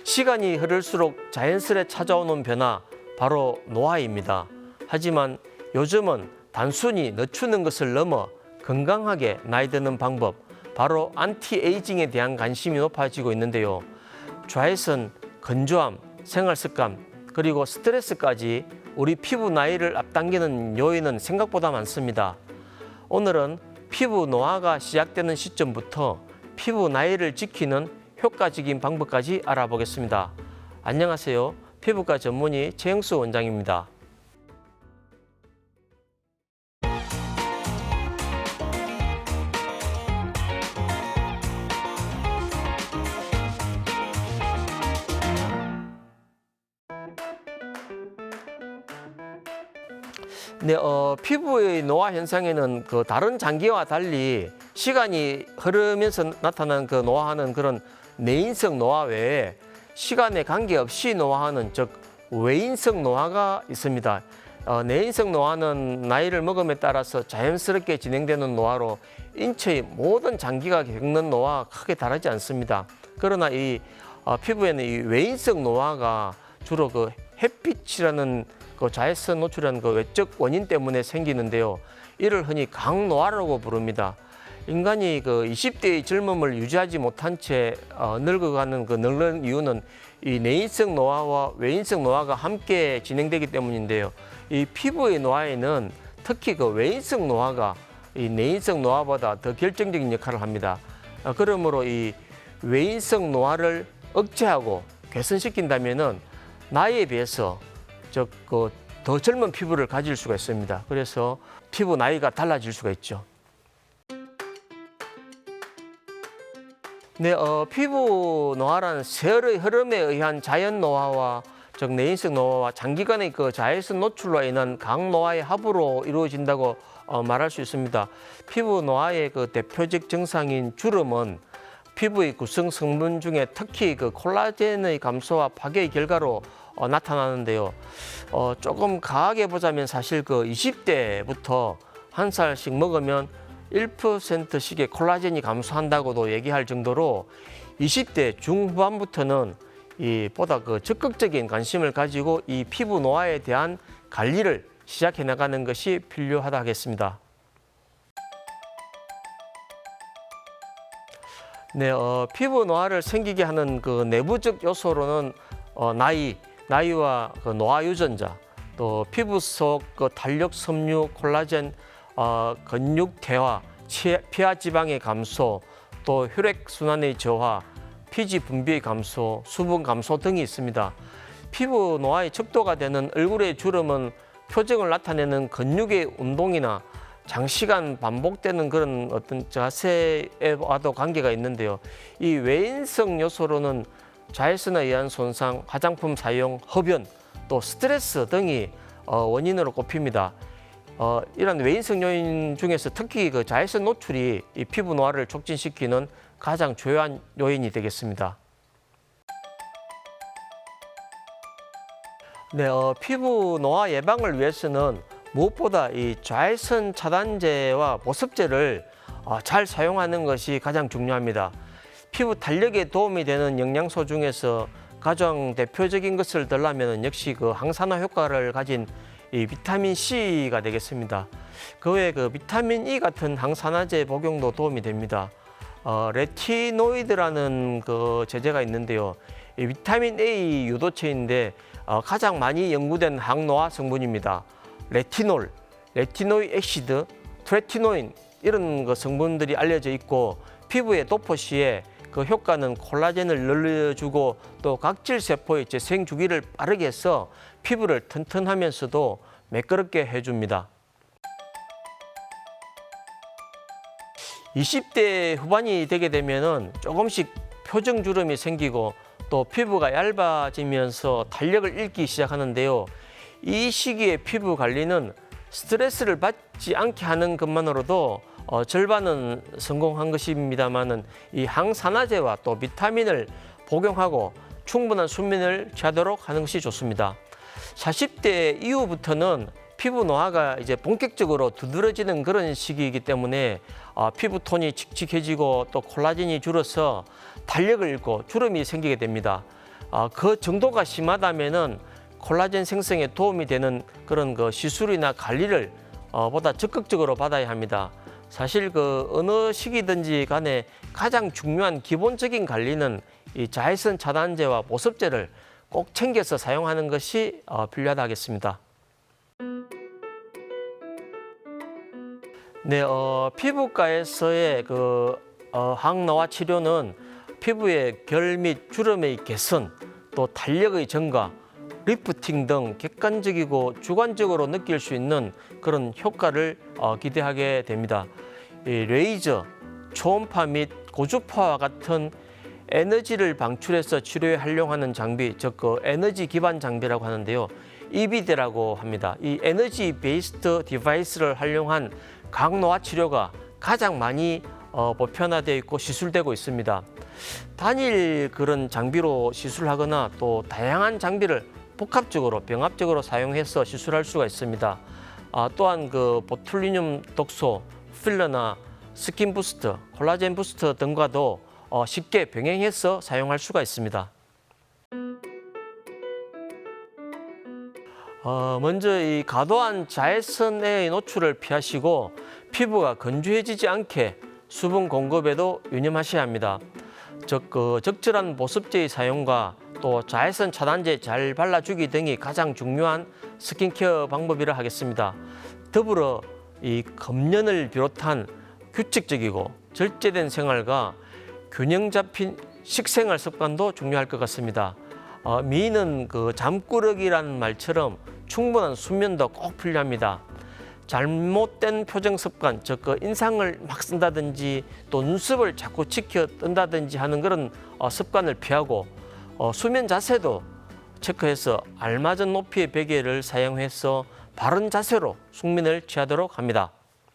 시간이 흐를수록 자연스레 찾아오는 변화, 바로 노화입니다. 하지만 요즘은 단순히 늦추는 것을 넘어 건강하게 나이 드는 방법, 바로 안티에이징에 대한 관심이 높아지고 있는데요. 자외선, 건조함, 생활습관, 그리고 스트레스까지 우리 피부 나이를 앞당기는 요인은 생각보다 많습니다. 오늘은 피부 노화가 시작되는 시점부터 피부 나이를 지키는 효과적인 방법까지 알아보겠습니다. 안녕하세요. 피부과 전문의 최영수 원장입니다. 네, 피부의 노화 현상에는 다른 장기와 달리 시간이 흐르면서 나타나는 노화하는 그런 내인성 노화 외에 시간에 관계없이 노화하는, 즉 외인성 노화가 있습니다. 내인성 노화는 나이를 먹음에 따라서 자연스럽게 진행되는 노화로 인체의 모든 장기가 겪는 노화와 크게 다르지 않습니다. 그러나 이 피부에는 이 외인성 노화가 주로 햇빛이라는 자외선 노출이라는 외적 원인 때문에 생기는데요. 이를 흔히 강노화라고 부릅니다. 인간이 20대의 젊음을 유지하지 못한 채 늙어가는 늙는 이유는 이 내인성 노화와 외인성 노화가 함께 진행되기 때문인데요. 이 피부의 노화에는 특히 외인성 노화가 이 내인성 노화보다 더 결정적인 역할을 합니다. 그러므로 이 외인성 노화를 억제하고 개선시킨다면은 나이에 비해서 더 젊은 피부를 가질 수가 있습니다. 그래서 피부 나이가 달라질 수가 있죠. 네, 피부 노화라는 세월의 흐름에 의한 자연 노화와 즉 내인성 노화와 장기간의 자외선 노출로 인한 강노화의 합으로 이루어진다고 말할 수 있습니다. 피부 노화의 대표적 증상인 주름은 피부의 구성 성분 중에 특히 콜라겐의 감소와 파괴의 결과로 나타나는데요. 조금 과하게 보자면 사실 20대부터 한 살씩 먹으면 1%씩의 콜라겐이 감소한다고도 얘기할 정도로 20대 중후반부터는 보다 적극적인 관심을 가지고 이 피부 노화에 대한 관리를 시작해 나가는 것이 필요하다 하겠습니다. 네, 피부 노화를 생기게 하는 내부적 요소로는 나이와 노화 유전자, 또 피부 속 탄력 섬유, 콜라겐, 근육 퇴화, 피하 지방의 감소, 또 혈액 순환의 저하, 피지 분비의 감소, 수분 감소 등이 있습니다. 피부 노화의 척도가 되는 얼굴의 주름은 표정을 나타내는 근육의 운동이나 장시간 반복되는 그런 어떤 자세와도 관계가 있는데요. 이 외인성 요소로는 자외선에 의한 손상, 화장품 사용, 흡연, 또 스트레스 등이 원인으로 꼽힙니다. 이런 외인성 요인 중에서 특히 자외선 노출이 이 피부 노화를 촉진시키는 가장 주요한 요인이 되겠습니다. 네, 피부 노화 예방을 위해서는 무엇보다 이 자외선 차단제와 보습제를 잘 사용하는 것이 가장 중요합니다. 피부 탄력에 도움이 되는 영양소 중에서 가장 대표적인 것을 들라면 역시 항산화 효과를 가진 이 비타민 C가 되겠습니다. 그 외에 비타민 E 같은 항산화제 복용도 도움이 됩니다. 레티노이드라는 제제가 있는데요. 이 비타민 A 유도체인데 가장 많이 연구된 항노화 성분입니다. 레티놀, 레티노이क 액시드, 트레티노인 이런 성분들이 알려져 있고 피부에 도포 시에 효과는 콜라겐을 늘려주고 또 각질 세포의 재생 주기를 빠르게 해서 피부를 튼튼하면서도 매끄럽게 해줍니다. 20대 후반이 되게 되면은 조금씩 표정 주름이 생기고 또 피부가 얇아지면서 탄력을 잃기 시작하는데요. 이 시기에 피부 관리는 스트레스를 받지 않게 하는 것만으로도 절반은 성공한 것입니다만은 이 항산화제와 또 비타민을 복용하고 충분한 수면을 취하도록 하는 것이 좋습니다. 40대 이후부터는 피부 노화가 이제 본격적으로 두드러지는 그런 시기이기 때문에 피부톤이 칙칙해지고 또 콜라겐이 줄어서 탄력을 잃고 주름이 생기게 됩니다. 그 정도가 심하다면은 콜라겐 생성에 도움이 되는 그런 그 시술이나 관리를 보다 적극적으로 받아야 합니다. 사실 그 어느 시기든지 간에 가장 중요한 기본적인 관리는 이 자외선 차단제와 보습제를 꼭 챙겨서 사용하는 것이 필요하다 하겠습니다. 네, 피부과에서의 그 항노화 치료는 피부의 결 및 주름의 개선, 또 탄력의 증가, 리프팅 등 객관적이고 주관적으로 느낄 수 있는 그런 효과를 기대하게 됩니다. 이 레이저, 초음파 및 고주파와 같은 에너지를 방출해서 치료에 활용하는 장비, 즉 그 에너지 기반 장비라고 하는데요. EBD라고 합니다. 이 에너지 베이스드 디바이스를 활용한 강노화 치료가 가장 많이 보편화되어 있고 시술되고 있습니다. 단일 그런 장비로 시술하거나 또 다양한 장비를 복합적으로 병합적으로 사용해서 시술할 수가 있습니다. 또한 그 보툴리늄 독소, 필러나 스킨 부스터, 콜라겐 부스터 등과도 쉽게 병행해서 사용할 수가 있습니다. 먼저 이 과도한 자외선의 노출을 피하시고 피부가 건조해지지 않게 수분 공급에도 유념하셔야 합니다. 즉 적절한 보습제의 사용과 또 자외선 차단제 잘 발라주기 등이 가장 중요한 스킨케어 방법이라 하겠습니다. 더불어 이 금연을 비롯한 규칙적이고 절제된 생활과 균형 잡힌 식생활 습관도 중요할 것 같습니다. 미인은 그 잠꾸러기라는 말처럼 충분한 수면도 꼭 필요합니다. 잘못된 표정 습관, 즉 인상을 막 쓴다든지 또 눈썹을 자꾸 치켜 뜬다든지 하는 그런 습관을 피하고 수면 자세도 체크해서 알맞은 높이의 베개를 사용해서 바른 자세로 숙면을 취하도록 합니다.